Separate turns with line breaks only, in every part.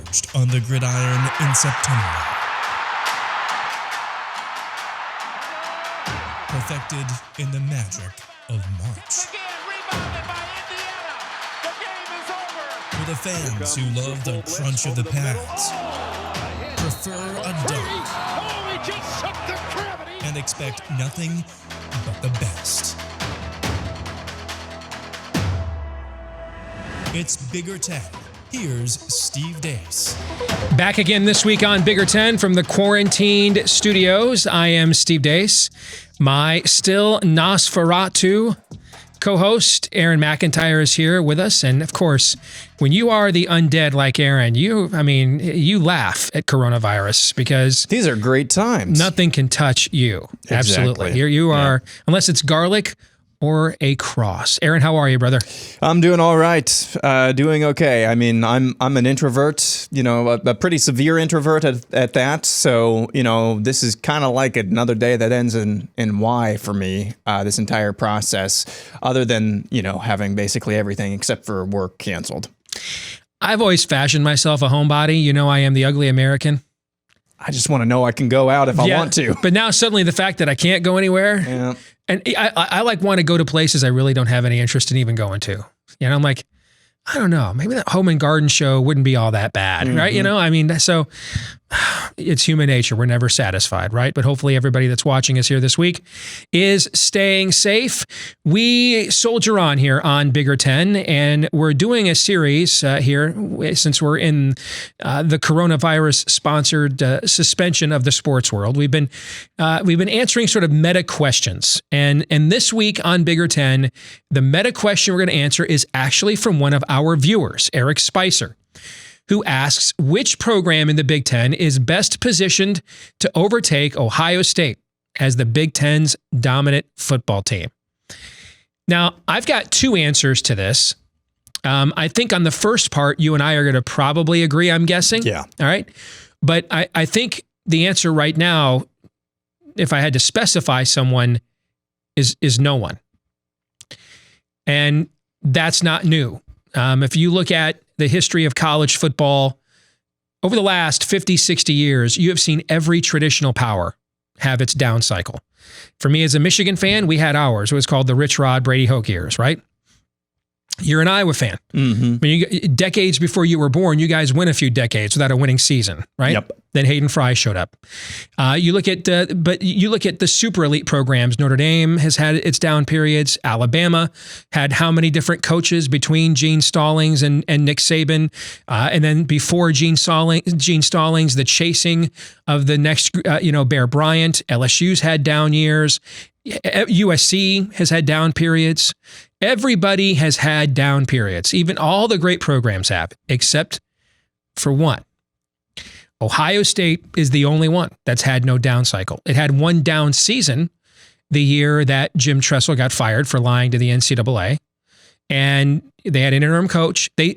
forged on the gridiron in September. Perfected in the magic of March. For the fans who love the crunch of the pads, prefer a dunk, and expect nothing but the best. It's Bigger 10. Here's Steve Deace.
Back again this week on Bigger 10 from the quarantined studios. I am Steve Deace. My still Nosferatu co-host, Aaron McIntire, is here with us. And of course, when you are the undead like Aaron, you laugh at coronavirus because
these are great times.
Nothing can touch you.
Exactly.
Absolutely. You are, unless it's garlic or a cross. Aaron, how are you, brother?
I'm doing all right. Doing okay. I mean, I'm an introvert, a pretty severe introvert at that. So, this is kind of like another day that ends in Y for me, this entire process, other than, having basically everything except for work canceled.
I've always fashioned myself a homebody. I am the ugly American.
I just want to know I can go out if I want to.
But now suddenly the fact that I can't go anywhere.
Yeah.
And I want to go to places I really don't have any interest in even going to. I'm like, I don't know, maybe that home and garden show wouldn't be all that bad, right? So it's human nature. We're never satisfied, right? But hopefully everybody that's watching us here this week is staying safe. We soldier on here on Bigger 10, and we're doing a series here since we're in the coronavirus-sponsored suspension of the sports world. We've been answering sort of meta questions, and this week on Bigger 10, the meta question we're going to answer is actually from one of our viewers, Eric Spicer, who asks which program in the Big Ten is best positioned to overtake Ohio State as the Big Ten's dominant football team. Now, I've got two answers to this. I think on the first part, you and I are going to probably agree, I'm guessing.
Yeah.
All right. But I think the answer right now, if I had to specify someone, is no one. And that's not new. If you look at the history of college football over the last 50, 60 years, you have seen every traditional power have its down cycle. For me as a Michigan fan, we had ours. It was called the Rich Rod Brady Hoke years, right? You're an Iowa fan.
Mm-hmm.
Decades before you were born, you guys win a few decades without a winning season, right?
Yep.
Then Hayden Fry showed up. You look at the super elite programs. Notre Dame has had its down periods. Alabama had how many different coaches between Gene Stallings and Nick Saban, and then before Gene Stallings, the chasing of the next, Bear Bryant. LSU's had down years. USC has had down periods. Everybody has had down periods. Even all the great programs have, except for one. Ohio State is the only one that's had no down cycle. It had one down season the year that Jim Tressel got fired for lying to the NCAA. And they had an interim coach. They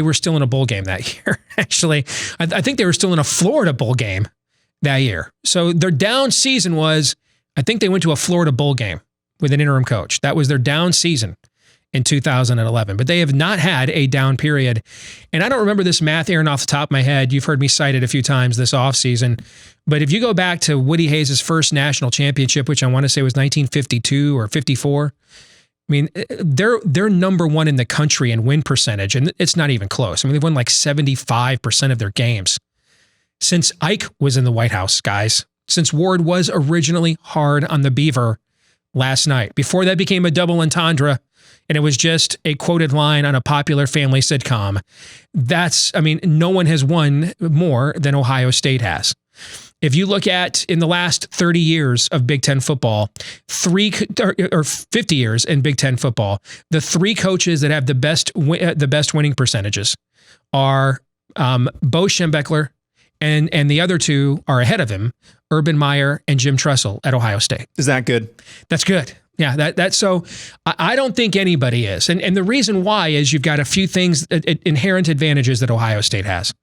were still in a bowl game that year, actually. I think they were still in a Florida bowl game that year. So their down season was, I think they went to a Florida bowl game with an interim coach. That was their down season in 2011. But they have not had a down period. And I don't remember this math, Aaron, off the top of my head. You've heard me cite it a few times this offseason. But if you go back to Woody Hayes' first national championship, which I want to say was 1952 or 54, I mean, they're number one in the country in win percentage, and it's not even close. I mean, they've won like 75% of their games since Ike was in the White House, guys. Since Ward was originally hard on the Beaver last night. Before that became a double entendre, and it was just a quoted line on a popular family sitcom. No one has won more than Ohio State has. If you look at in the last 30 years of Big Ten football, 50 years in Big Ten football, the three coaches that have the best winning percentages are Bo Schembechler, and the other two are ahead of him, Urban Meyer and Jim Tressel at Ohio State.
Is that good?
That's good. Yeah, that's so. I don't think anybody is, and the reason why is you've got a few things, inherent advantages that Ohio State has.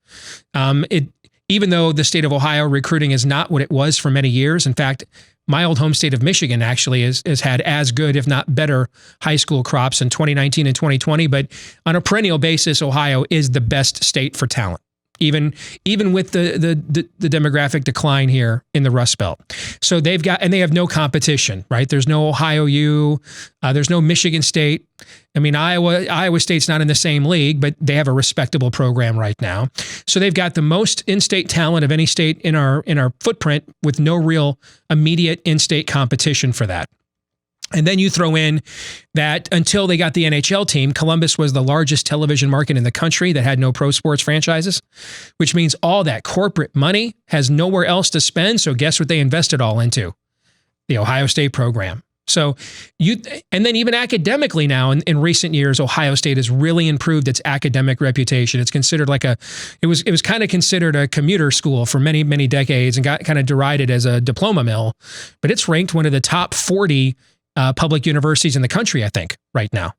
Even though the state of Ohio recruiting is not what it was for many years. In fact, my old home state of Michigan actually has had as good, if not better, high school crops in 2019 and 2020. But on a perennial basis, Ohio is the best state for talent. even with the demographic decline here in the Rust Belt. So they have no competition, right? There's no Ohio U, there's no Michigan State. I mean, Iowa State's not in the same league, but they have a respectable program right now. So they've got the most in-state talent of any state in our footprint, with no real immediate in-state competition for that. And then you throw in that until they got the NHL team, Columbus was the largest television market in the country that had no pro sports franchises, which means all that corporate money has nowhere else to spend. So guess what they invested all into? The Ohio State program. So and then even academically now in recent years, Ohio State has really improved its academic reputation. It's considered it was kind of considered a commuter school for many, many decades and got kind of derided as a diploma mill, but it's ranked one of the top 40 public universities in the country, I think, right now.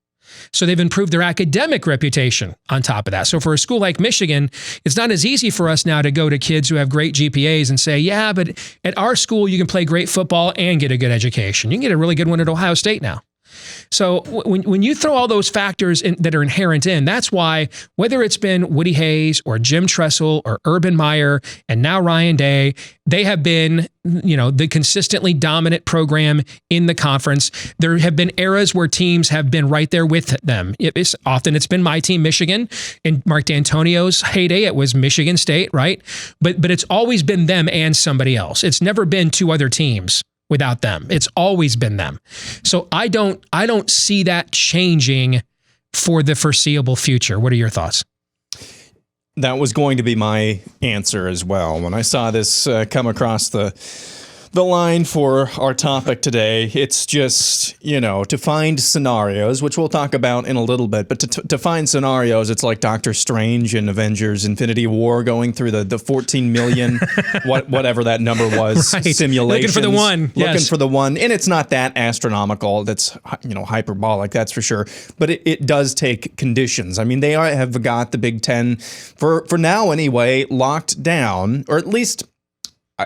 So they've improved their academic reputation on top of that. So for a school like Michigan, it's not as easy for us now to go to kids who have great GPAs and say, yeah, but at our school, you can play great football and get a good education. You can get a really good one at Ohio State now. So when you throw all those factors that are inherent in, that's why whether it's been Woody Hayes or Jim Tressel or Urban Meyer and now Ryan Day, they have been, the consistently dominant program in the conference. There have been eras where teams have been right there with them. It's been my team, Michigan. In Mark D'Antonio's heyday, it was Michigan State, right? But it's always been them and somebody else. It's never been two other teams without them. It's always been them. So I don't see that changing for the foreseeable future. What are your thoughts?
That was going to be my answer as well. When I saw this come across the line for our topic today, it's just, to find scenarios, which we'll talk about in a little bit, but to find scenarios, it's like Doctor Strange in Avengers Infinity War going through the 14 million, whatever that number was, right. Simulations.
Looking for the one.
Looking for the one. And it's not that astronomical. That's, hyperbolic, that's for sure. But it does take conditions. I mean, they have got the Big Ten, for now anyway, locked down, or at least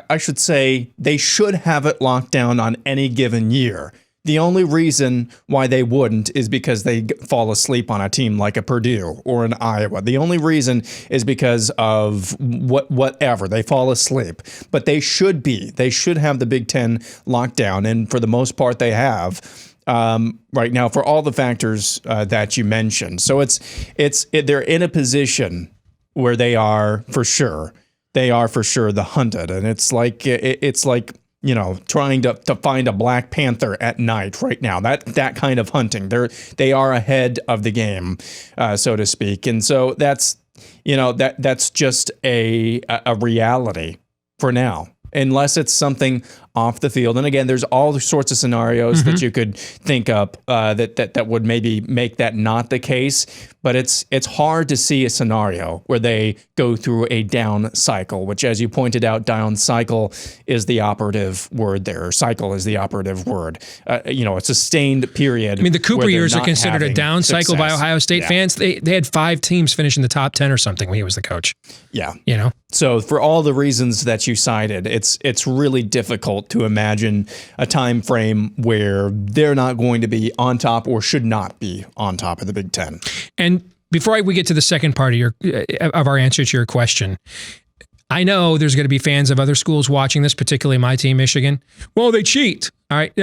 I should say they should have it locked down on any given year. The only reason why they wouldn't is because they fall asleep on a team like a Purdue or an Iowa. The only reason is because of whatever. They fall asleep. But they should have the Big Ten locked down. And for the most part, they have right now for all the factors that you mentioned. So they're in a position where they are for sure. They are for sure the hunted, and it's like trying to find a Black Panther at night right now. That kind of hunting. They are ahead of the game, so to speak, and so that's just a reality for now, unless it's something off the field. And again, there's all sorts of scenarios that you could think up that would maybe make that not the case. But it's hard to see a scenario where they go through a down cycle, which, as you pointed out, down cycle is the operative word there. Cycle is the operative word. A sustained period. I
mean, the Cooper years are considered a down cycle by Ohio State fans. They had 5 teams finish in the top 10 or something when he was the coach.
Yeah. So for all the reasons that you cited, it's really difficult to imagine a time frame where they're not going to be on top or should not be on top of the Big Ten.
And before we get to the second part of our answer to your question, I know there's going to be fans of other schools watching this, particularly my team, Michigan. Well, they cheat. All right,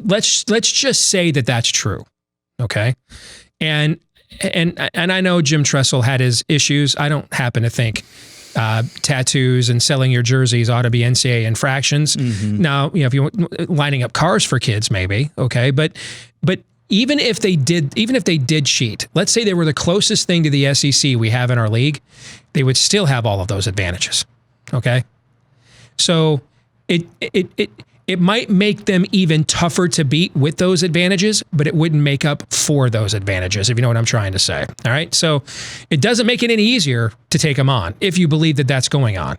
let's just say that that's true. Okay, and I know Jim Tressel had his issues. I don't happen to think tattoos and selling your jerseys ought to be NCAA infractions. Now, if you lining up cars for kids, maybe okay, but even if they did cheat, let's say they were the closest thing to the SEC we have in our league, they would still have all of those advantages. Okay, so it might make them even tougher to beat with those advantages, but it wouldn't make up for those advantages, if you know what I'm trying to say. All right. So it doesn't make it any easier to take them on if you believe that that's going on.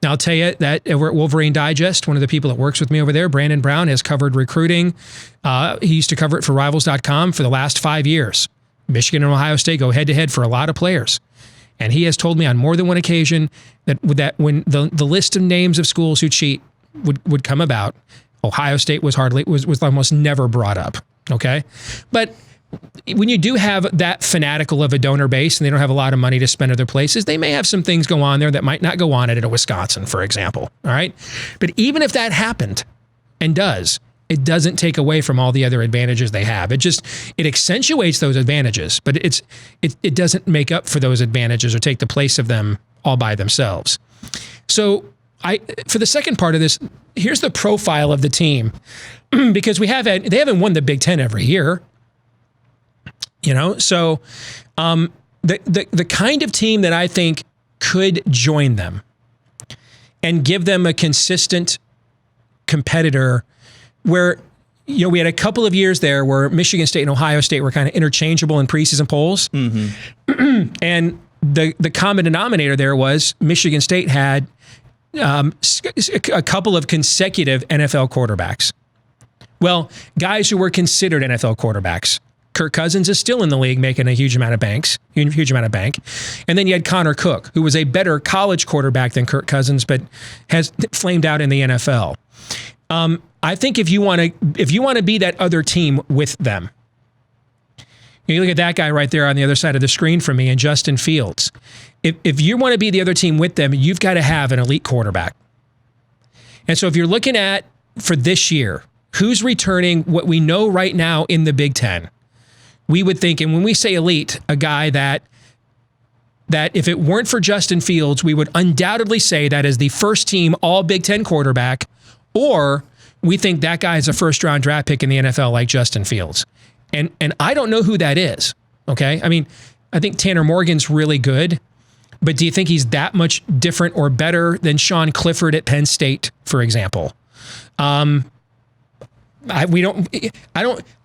Now, I'll tell you that we're at Wolverine Digest. One of the people that works with me over there, Brandon Brown, has covered recruiting. He used to cover it for Rivals.com for the last 5 years. Michigan and Ohio State go head-to-head for a lot of players. And he has told me on more than one occasion that when the list of names of schools who cheat would come about, Ohio State was almost never brought up. Okay, but when you do have that fanatical of a donor base and they don't have a lot of money to spend other places, they may have some things go on there that might not go on at a Wisconsin, for example. All right. But even if that happened and does, it doesn't take away from all the other advantages they have. It accentuates those advantages, but it doesn't make up for those advantages or take the place of them all by themselves. So for the second part of this, here's the profile of the team, because they haven't won the Big Ten every year. So the kind of team that I think could join them and give them a consistent competitor where, we had a couple of years there where Michigan State and Ohio State were kind of interchangeable in preseason polls. Mm-hmm. And the common denominator there was Michigan State had a couple of consecutive NFL quarterbacks. Well, guys who were considered NFL quarterbacks. Kirk Cousins is still in the league making a huge amount of bank. And then you had Connor Cook, who was a better college quarterback than Kirk Cousins, but has flamed out in the NFL. I think if you want to be that other team with them, you look at that guy right there on the other side of the screen from me, and Justin Fields. If you want to be the other team with them, you've got to have an elite quarterback. And so if you're looking at, for this year, who's returning what we know right now in the Big Ten, we would think, and when we say elite, a guy that if it weren't for Justin Fields, we would undoubtedly say that is the first team all Big Ten quarterback, or we think that guy is a first-round draft pick in the NFL like Justin Fields. And I don't know who that is, okay? I mean, I think Tanner Morgan's really good, but do you think he's that much different or better than Sean Clifford at Penn State, for example?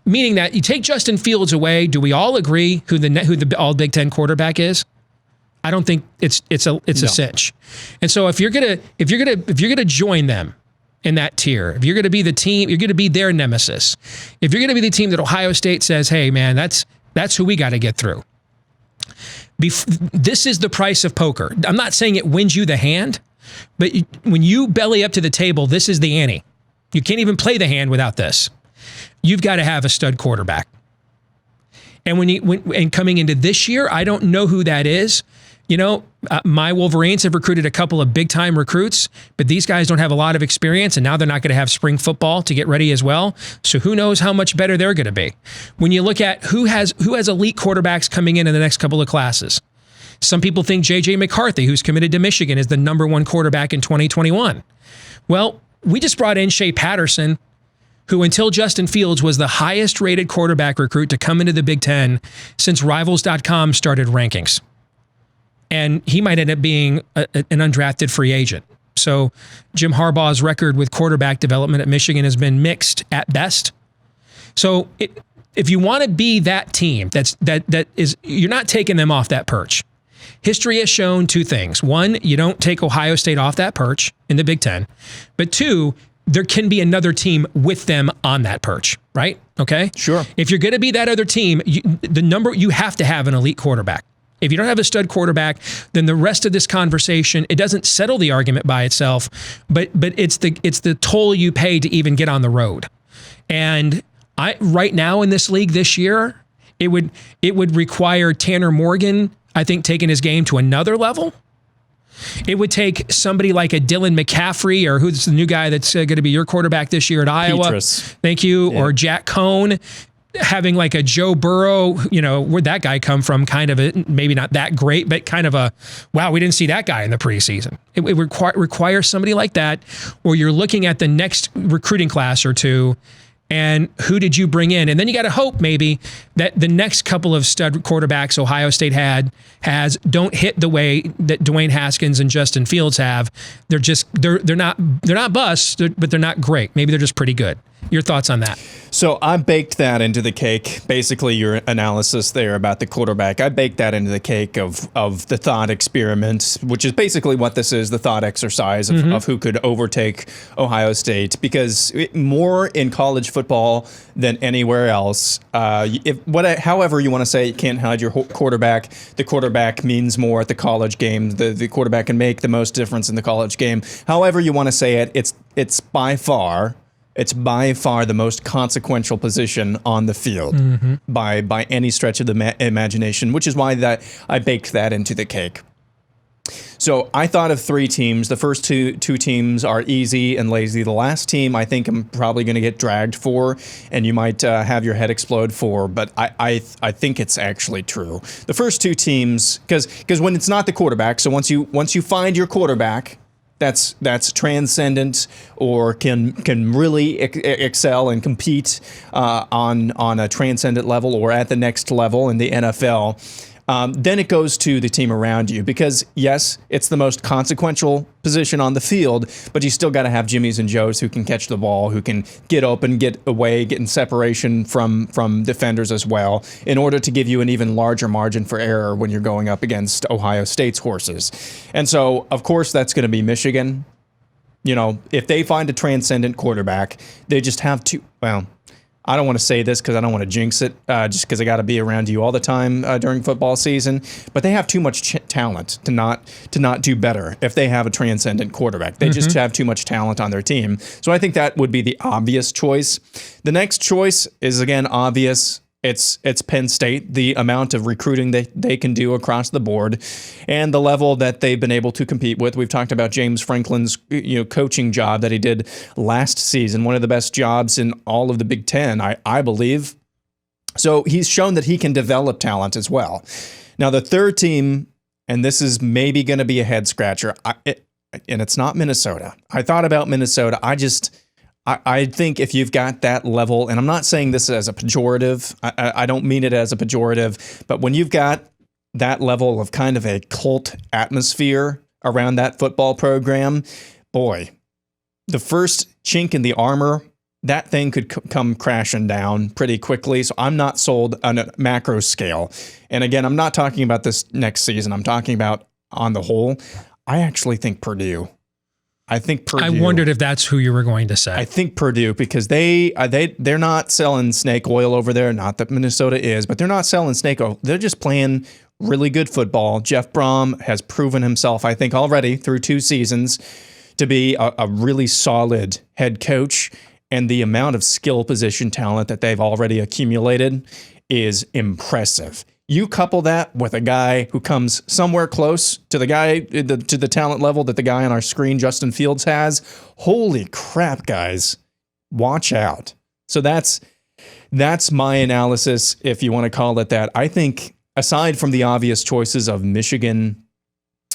Meaning that you take Justin Fields away, do we all agree who the all Big Ten quarterback is? I don't think it's a cinch. And so if you're gonna join them in that tier, if you're gonna be the team, you're gonna be their nemesis. If you're gonna be the team that Ohio State says, hey man, that's who we got to get through. This is the price of poker. I'm not saying it wins you the hand, but when you belly up to the table, this is the ante. You can't even play the hand without this. You've got to have a stud quarterback. And when coming into this year, I don't know who that is. My Wolverines have recruited a couple of big time recruits, but these guys don't have a lot of experience, and now they're not going to have spring football to get ready as well. So who knows how much better they're going to be. When you look at who has elite quarterbacks coming in the next couple of classes, some people think J.J. McCarthy, who's committed to Michigan, is the number one quarterback in 2021. Well, we just brought in Shea Patterson, who until Justin Fields was the highest rated quarterback recruit to come into the Big Ten since Rivals.com started rankings. And he might end up being an undrafted free agent. So Jim Harbaugh's record with quarterback development at Michigan has been mixed at best. So if you want to be that team, that is, you're not taking them off that perch. History has shown two things. One, you don't take Ohio State off that perch in the Big Ten. But two, there can be another team with them on that perch, right? Okay?
Sure.
If you're going to be that other team, you have to have an elite quarterback. If you don't have a stud quarterback, then the rest of this conversation, it doesn't settle the argument by itself, but it's the toll you pay to even get on the road. And right now in this league this year, it would require Tanner Morgan, I think, taking his game to another level. It would take somebody like a Dylan McCaffrey, or who's the new guy that's going to be your quarterback this year at Iowa.
Petrus.
Thank you.
Yeah.
Or Jack Cohn, having like a Joe Burrow, where'd that guy come from? Kind of maybe not that great, but kind of wow, we didn't see that guy in the preseason. It would require somebody like that, or you're looking at the next recruiting class or two, and who did you bring in? And then you got to hope maybe that the next couple of stud quarterbacks Ohio State has don't hit the way that Dwayne Haskins and Justin Fields have. They're not busts, but they're not great. Maybe they're just pretty good. Your thoughts on that?
So I baked that into the cake. Basically, your analysis there about the quarterback, I baked that into the cake of the thought experiment, which is basically what this is, the thought exercise of who could overtake Ohio State. Because more in college football than anywhere else, however you want to say, you can't hide your quarterback. The quarterback means more at the college game. The quarterback can make the most difference in the college game. However you want to say it, it's by far It's by far the most consequential position on the field by any stretch of the imagination, which is why that I baked that into the cake. So I thought of 3 teams. The first two teams are easy and lazy. The last team I think I'm probably going to get dragged for, and you might have your head explode for, but I think it's actually true. The first 2 teams, because when it's not the quarterback, so once you find your quarterback that's transcendent or can really excel and compete on a transcendent level or at the next level in the NFL, then it goes to the team around you, because yes, it's the most consequential position on the field, but you still got to have Jimmies and Joes who can catch the ball, who can get open, get away, get in separation from defenders as well, in order to give you an even larger margin for error when you're going up against Ohio State's horses. And so, of course, that's going to be Michigan. You know, if they find a transcendent quarterback, they just have to, well, I don't want to say this because I don't want to jinx it, just because I got to be around you all the time during football season. But they have too much talent to not do better if they have a transcendent quarterback. They just have too much talent on their team. So I think that would be the obvious choice. The next choice is, again, obvious. It's Penn State, the amount of recruiting they can do across the board and the level that they've been able to compete with. We've talked about James Franklin's coaching job that he did last season, one of the best jobs in all of the Big Ten, I believe. So he's shown that he can develop talent as well. Now, the third team, and this is maybe going to be a head scratcher, and it's not Minnesota. I thought about Minnesota. I think if you've got that level, and I'm not saying this as a pejorative, I don't mean it as a pejorative, but when you've got that level of kind of a cult atmosphere around that football program, boy, the first chink in the armor, that thing could come crashing down pretty quickly. So I'm not sold on a macro scale. And again, I'm not talking about this next season. I'm talking about on the whole. I actually think Purdue. I wondered if that's who you were going to say. I think Purdue, because they're not selling snake oil over there. Not that Minnesota is, but they're not selling snake oil. They're just playing really good football. Jeff Brom has proven himself, I think, already through 2 seasons to be a really solid head coach. And the amount of skill position talent that they've already accumulated is impressive. You couple that with a guy who comes somewhere close to the guy to the talent level that the guy on our screen, Justin Fields, has. Holy crap, guys! Watch out. So that's my analysis, if you want to call it that. I think aside from the obvious choices of Michigan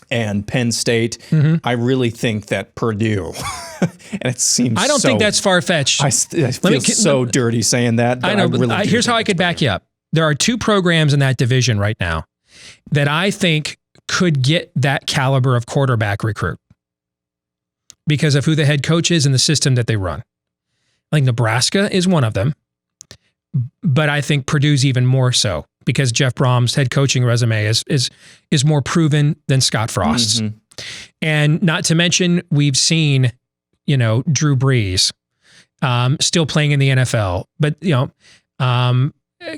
and Penn State, I really think that Purdue. And it seems
I don't think that's far-fetched.
I feel so dirty saying that.
I know. But here's how I could back you up. There are 2 programs in that division right now that I think could get that caliber of quarterback recruit because of who the head coach is and the system that they run. Like Nebraska is one of them, but I think Purdue's even more so because Jeff Brom's head coaching resume is more proven than Scott Frost's. And not to mention, we've seen, Drew Brees still playing in the NFL, but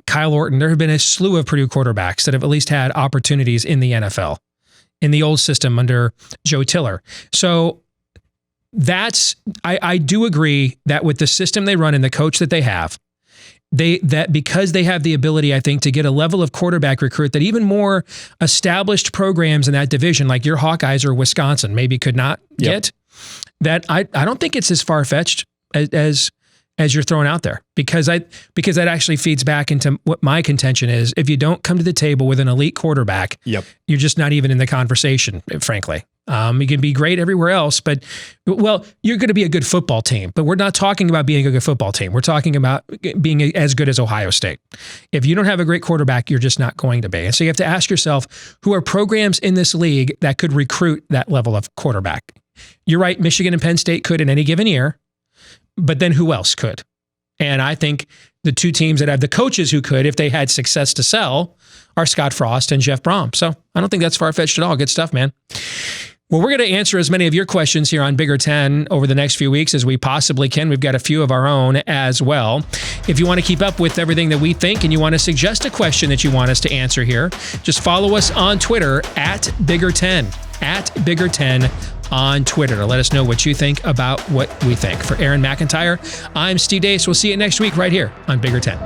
Kyle Orton, there have been a slew of Purdue quarterbacks that have at least had opportunities in the NFL, in the old system under Joe Tiller. So I do agree that with the system they run and the coach that they have, because they have the ability, I think, to get a level of quarterback recruit that even more established programs in that division, like your Hawkeyes or Wisconsin, maybe could not get, that I don't think it's as far-fetched as you're throwing out there, because that actually feeds back into what my contention is. If you don't come to the table with an elite quarterback, you're just not even in the conversation, frankly. You can be great everywhere else, but you're going to be a good football team, but we're not talking about being a good football team. We're talking about being as good as Ohio State. If you don't have a great quarterback, you're just not going to be. And so you have to ask yourself, who are programs in this league that could recruit that level of quarterback? You're right. Michigan and Penn State could in any given year. But then who else could? And I think the 2 teams that have the coaches who could, if they had success to sell, are Scott Frost and Jeff Brom. So I don't think that's far-fetched at all. Good stuff, man. Well, we're going to answer as many of your questions here on Bigger 10 over the next few weeks as we possibly can. We've got a few of our own as well. If you want to keep up with everything that we think and you want to suggest a question that you want us to answer here, just follow us on Twitter at Bigger 10, at Bigger 10 on Twitter to let us know what you think about what we think. For Aaron McIntire, I'm Steve Deace. We'll see you next week right here on Bigger Tent.